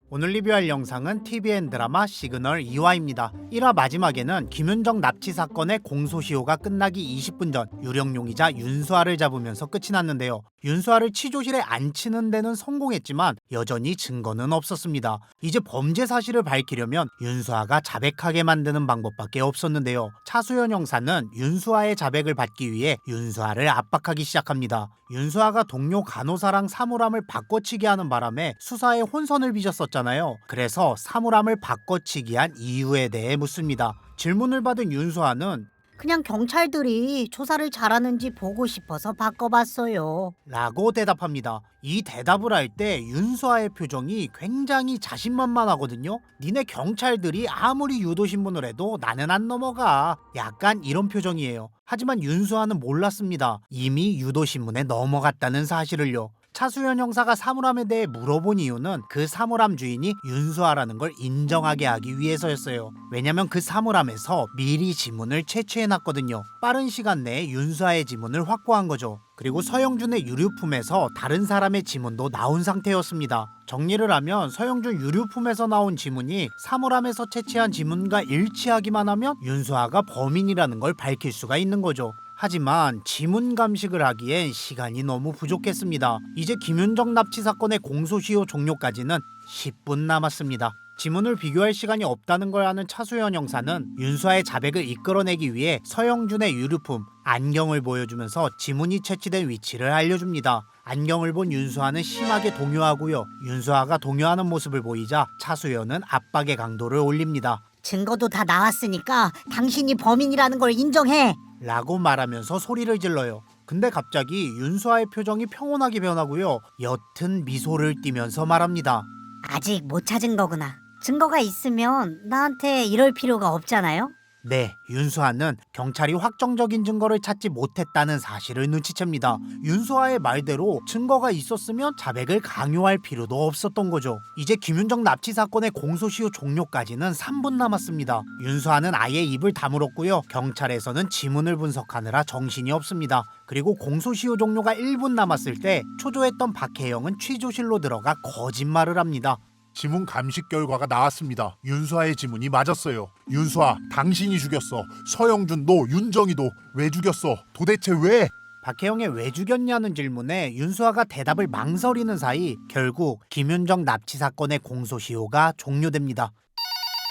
오늘 리뷰할 영상은 TVN 드라마 시그널 2화입니다. 1화 마지막에는 김윤정 납치 사건의 공소시효가 끝나기 20분 전 유령용의자 윤수아를 잡으면서 끝이 났는데요. 윤수아를 치조실에 앉히는 데는 성공했지만 여전히 증거는 없었습니다. 이제 범죄 사실을 밝히려면 윤수아가 자백하게 만드는 방법밖에 없었는데요. 차수연 형사는 윤수아의 자백을 받기 위해 윤수아를 압박하기 시작합니다. 윤수아가 동료 간호사랑 사물함을 바꿔치기 하는 바람에 수사에 혼선을 빚었었잖아요. 그래서 사물함을 바꿔치기 한 이유에 대해 묻습니다. 질문을 받은 윤수아는 그냥 경찰들이 조사를 잘하는지 보고 싶어서 바꿔봤어요. 라고 대답합니다. 이 대답을 할 때 윤수아의 표정이 굉장히 자신만만하거든요. 니네 경찰들이 아무리 유도신문을 해도 나는 안 넘어가. 약간 이런 표정이에요. 하지만 윤수아는 몰랐습니다. 이미 유도신문에 넘어갔다는 사실을요. 차수연 형사가 사물함에 대해 물어본 이유는 그 사물함 주인이 윤수아라는 걸 인정하게 하기 위해서였어요. 왜냐면 그 사물함에서 미리 지문을 채취해놨거든요. 빠른 시간 내에 윤수아의 지문을 확보한 거죠. 그리고 서영준의 유류품에서 다른 사람의 지문도 나온 상태였습니다. 정리를 하면 서영준 유류품에서 나온 지문이 사물함에서 채취한 지문과 일치하기만 하면 윤수아가 범인이라는 걸 밝힐 수가 있는 거죠. 하지만 지문 감식을 하기엔 시간이 너무 부족했습니다. 이제 김윤정 납치 사건의 공소시효 종료까지는 10분 남았습니다. 지문을 비교할 시간이 없다는 걸 아는 차수연 형사는 윤수아의 자백을 이끌어내기 위해 서영준의 유류품 안경을 보여주면서 지문이 채취된 위치를 알려줍니다. 안경을 본 윤수아는 심하게 동요하고요. 윤수아가 동요하는 모습을 보이자 차수연은 압박의 강도를 올립니다. 증거도 다 나왔으니까 당신이 범인이라는 걸 인정해. 라고 말하면서 소리를 질러요. 근데 갑자기 윤수아의 표정이 평온하게 변하고요. 옅은 미소를 띠면서 말합니다. 아직 못 찾은 거구나. 증거가 있으면 나한테 이럴 필요가 없잖아요. 네, 윤수아는 경찰이 확정적인 증거를 찾지 못했다는 사실을 눈치챕니다. 윤수아의 말대로 증거가 있었으면 자백을 강요할 필요도 없었던 거죠. 이제 김윤정 납치 사건의 공소시효 종료까지는 3분 남았습니다. 윤수아는 아예 입을 다물었고요. 경찰에서는 지문을 분석하느라 정신이 없습니다. 그리고 공소시효 종료가 1분 남았을 때 초조했던 박혜영은 취조실로 들어가 거짓말을 합니다. 지문 감식 결과가 나왔습니다. 윤수아의 지문이 맞았어요. 윤수아, 당신이 죽였어. 서영준도 윤정이도 왜 죽였어? 도대체 왜? 박혜영의 왜 죽였냐는 질문에 윤수아가 대답을 망설이는 사이 결국 김윤정 납치 사건의 공소시효가 종료됩니다.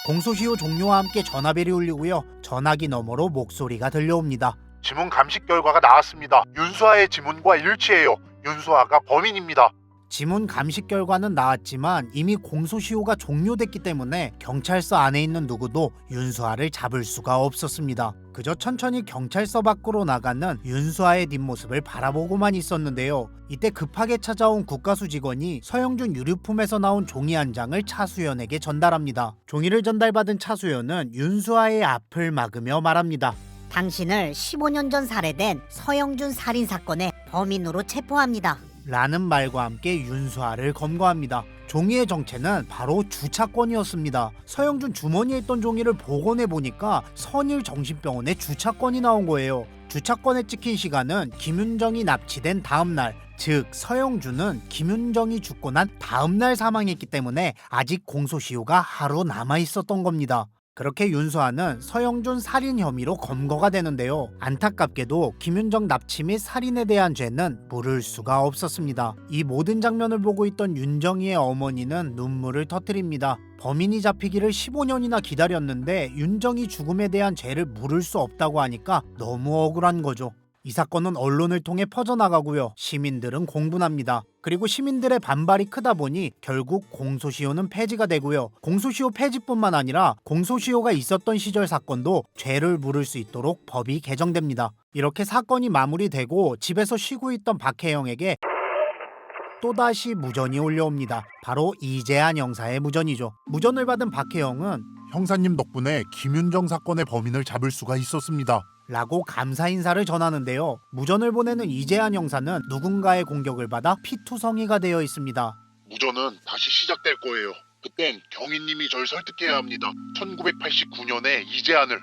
공소시효 종료와 함께 전화벨이 울리고요. 전화기 너머로 목소리가 들려옵니다. 지문 감식 결과가 나왔습니다. 윤수아의 지문과 일치해요. 윤수아가 범인입니다. 지문 감식 결과는 나왔지만 이미 공소시효가 종료됐기 때문에 경찰서 안에 있는 누구도 윤수아를 잡을 수가 없었습니다. 그저 천천히 경찰서 밖으로 나가는 윤수아의 뒷모습을 바라보고만 있었는데요. 이때 급하게 찾아온 국가수 직원이 서영준 유류품에서 나온 종이 한 장을 차수연에게 전달합니다. 종이를 전달받은 차수연은 윤수아의 앞을 막으며 말합니다. 당신을 15년 전 살해된 서영준 살인 사건의 범인으로 체포합니다. 라는 말과 함께 윤수아를 검거합니다. 종이의 정체는 바로 주차권이었습니다. 서영준 주머니에 있던 종이를 복원해 보니까 선일정신병원의 주차권이 나온 거예요. 주차권에 찍힌 시간은 김윤정이 납치된 다음 날, 즉 서영준은 김윤정이 죽고 난 다음 날 사망했기 때문에 아직 공소시효가 하루 남아 있었던 겁니다. 그렇게 윤수아는 서영준 살인 혐의로 검거가 되는데요. 안타깝게도 김윤정 납치 및 살인에 대한 죄는 물을 수가 없었습니다. 이 모든 장면을 보고 있던 윤정이의 어머니는 눈물을 터뜨립니다. 범인이 잡히기를 15년이나 기다렸는데 윤정이 죽음에 대한 죄를 물을 수 없다고 하니까 너무 억울한 거죠. 이 사건은 언론을 통해 퍼져나가고요. 시민들은 공분합니다. 그리고 시민들의 반발이 크다 보니 결국 공소시효는 폐지가 되고요. 공소시효 폐지뿐만 아니라 공소시효가 있었던 시절 사건도 죄를 물을 수 있도록 법이 개정됩니다. 이렇게 사건이 마무리되고 집에서 쉬고 있던 박혜영에게 또다시 무전이 올려옵니다. 바로 이재한 형사의 무전이죠. 무전을 받은 박혜영은 형사님 덕분에 김윤정 사건의 범인을 잡을 수가 있었습니다. 라고 감사 인사를 전하는데요. 무전을 보내는 이재한 형사는 누군가의 공격을 받아 피투성이가 되어 있습니다. 무전은 다시 시작될 거예요. 그땐 경위님이 절 설득해야 합니다. 1989년에 이재한을.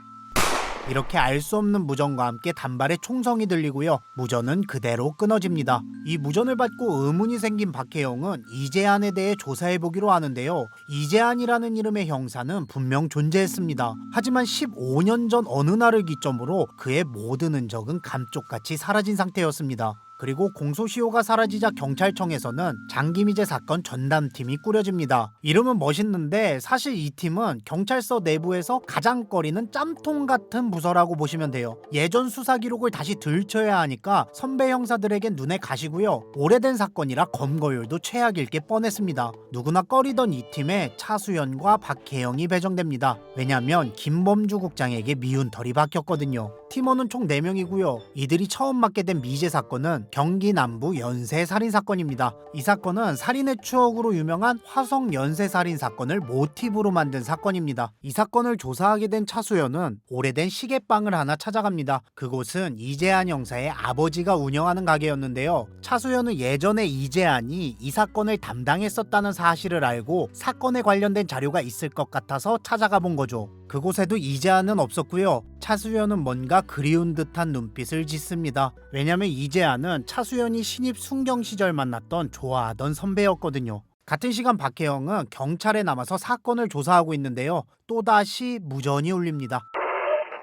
이렇게 알 수 없는 무전과 함께 단발의 총성이 들리고요. 무전은 그대로 끊어집니다. 이 무전을 받고 의문이 생긴 박혜영은 이재한에 대해 조사해보기로 하는데요. 이재한이라는 이름의 형사는 분명 존재했습니다. 하지만 15년 전 어느 날을 기점으로 그의 모든 흔적은 감쪽같이 사라진 상태였습니다. 그리고 공소시효가 사라지자 경찰청에서는 장기미제 사건 전담팀이 꾸려집니다. 이름은 멋있는데 사실 이 팀은 경찰서 내부에서 가장 꺼리는 짬통 같은 부서라고 보시면 돼요. 예전 수사 기록을 다시 들춰야 하니까 선배 형사들에겐 눈에 가시고요. 오래된 사건이라 검거율도 최악일 게 뻔했습니다. 누구나 꺼리던 이 팀에 차수연과 박혜영이 배정됩니다. 왜냐면 김범주 국장에게 미운 털이 박혔거든요. 팀원은 총 4명이고요. 이들이 처음 맡게 된 미제 사건은 경기 남부 연쇄 살인 사건입니다. 이 사건은 살인의 추억으로 유명한 화성 연쇄 살인 사건을 모티브로 만든 사건입니다. 이 사건을 조사하게 된 차수연은 오래된 시계방을 하나 찾아갑니다. 그곳은 이재한 형사의 아버지가 운영하는 가게였는데요. 차수연은 예전에 이재한이 이 사건을 담당했었다는 사실을 알고 사건에 관련된 자료가 있을 것 같아서 찾아가 본 거죠. 그곳에도 이재한은 없었고요. 차수연은 뭔가 그리운 듯한 눈빛을 짓습니다. 왜냐면 이재한은 차수연이 신입 순경 시절 만났던 좋아하던 선배였거든요. 같은 시간 박혜영은 경찰에 남아서 사건을 조사하고 있는데요. 또다시 무전이 울립니다.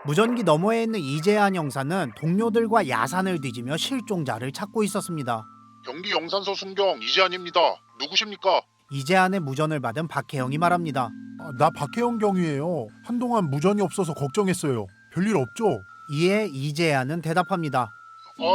무전기 너머에 있는 이재한 형사는 동료들과 야산을 뒤지며 실종자를 찾고 있었습니다. 경기 영산서 순경 이재한입니다. 누구십니까? 이재한의 무전을 받은 박혜영이 말합니다. 나 박혜영 경위에요. 한동안 무전이 없어서 걱정했어요. 별일 없죠? 이에 이재한은 대답합니다.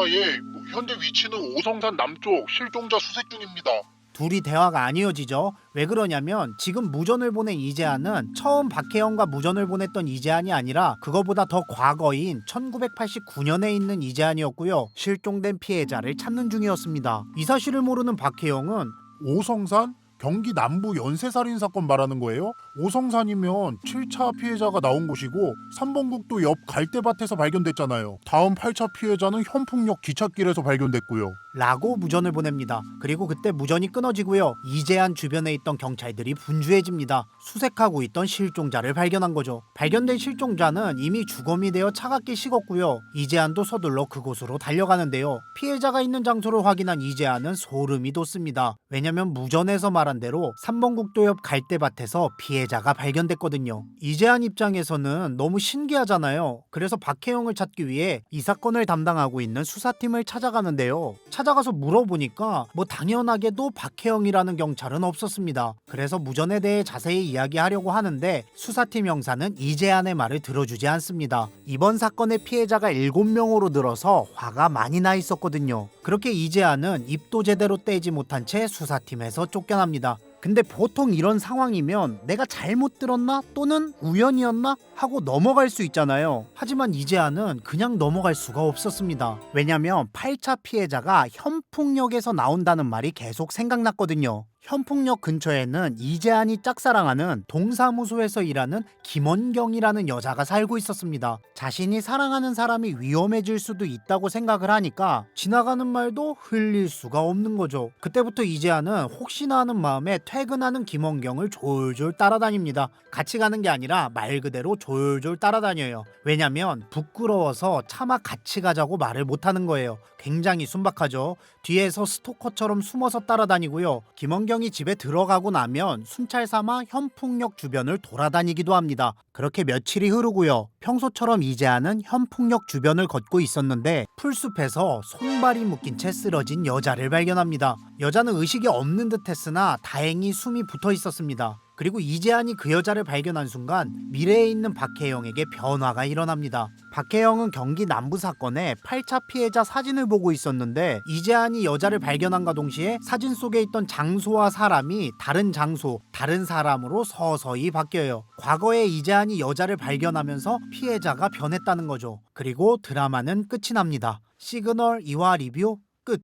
예. 현재 위치는 오성산 남쪽 실종자 수색 중입니다. 둘이 대화가 안 이어지죠. 왜 그러냐면 지금 무전을 보낸 이재한은 처음 박혜영과 무전을 보냈던 이재한이 아니라 그거보다 더 과거인 1989년에 있는 이재한이었고요. 실종된 피해자를 찾는 중이었습니다. 이 사실을 모르는 박혜영은 오성산? 경기 남부 연쇄살인 사건 말하는 거예요? 오성산이면 7차 피해자가 나온 곳이고 3번 국도 옆 갈대밭에서 발견됐잖아요. 다음 8차 피해자는 현풍역 기찻길에서 발견됐고요. 라고 무전을 보냅니다. 그리고 그때 무전이 끊어지고요. 이재한 주변에 있던 경찰들이 분주해집니다. 수색하고 있던 실종자를 발견한 거죠. 발견된 실종자는 이미 주검이 되어 차갑게 식었고요. 이재한도 서둘러 그곳으로 달려가는데요. 피해자가 있는 장소를 확인한 이재한은 소름이 돋습니다. 왜냐면 무전에서 말한 대로 3번 국도 옆 갈대밭에서 피해자가 발견됐거든요. 이재한 입장에서는 너무 신기하잖아요. 그래서 박혜영을 찾기 위해 이 사건을 담당하고 있는 수사팀을 찾아가는데요. 찾아가서 물어보니까 당연하게도 박혜영이라는 경찰은 없었습니다. 그래서 무전에 대해 자세히 이야기하려고 하는데 수사팀 형사는 이재한의 말을 들어주지 않습니다. 이번 사건의 피해자가 7명으로 늘어서 화가 많이 나 있었거든요. 그렇게 이재한은 입도 제대로 떼지 못한 채 수사팀에서 쫓겨납니다. 근데 보통 이런 상황이면 내가 잘못 들었나 또는 우연이었나 하고 넘어갈 수 있잖아요. 하지만 이재한은 그냥 넘어갈 수가 없었습니다. 왜냐면 8차 피해자가 현풍역에서 나온다는 말이 계속 생각났거든요. 현풍역 근처에는 이재한이 짝사랑하는 동사무소에서 일하는 김원경이라는 여자가 살고 있었습니다. 자신이 사랑하는 사람이 위험해질 수도 있다고 생각을 하니까 지나가는 말도 흘릴 수가 없는 거죠. 그때부터 이재한은 혹시나 하는 마음에 퇴근하는 김원경을 졸졸 따라다닙니다. 같이 가는 게 아니라 말 그대로 졸졸 따라다녀요. 왜냐면 부끄러워서 차마 같이 가자고 말을 못하는 거예요. 굉장히 순박하죠. 뒤에서 스토커처럼 숨어서 따라다니고요. 김원경이 집에 들어가고 나면 순찰 삼아 현풍역 주변을 돌아다니기도 합니다. 그렇게 며칠이 흐르고요. 평소처럼 이재한은 현풍역 주변을 걷고 있었는데 풀숲에서 손발이 묶인 채 쓰러진 여자를 발견합니다. 여자는 의식이 없는 듯 했으나 다행히 숨이 붙어 있었습니다. 그리고 이재한이 그 여자를 발견한 순간 미래에 있는 박혜영에게 변화가 일어납니다. 박혜영은 경기 남부 사건의 8차 피해자 사진을 보고 있었는데 이재한이 여자를 발견한과 동시에 사진 속에 있던 장소와 사람이 다른 장소, 다른 사람으로 서서히 바뀌어요. 과거에 이재한이 여자를 발견하면서 피해자가 변했다는 거죠. 그리고 드라마는 끝이 납니다. 시그널 2화 리뷰 끝.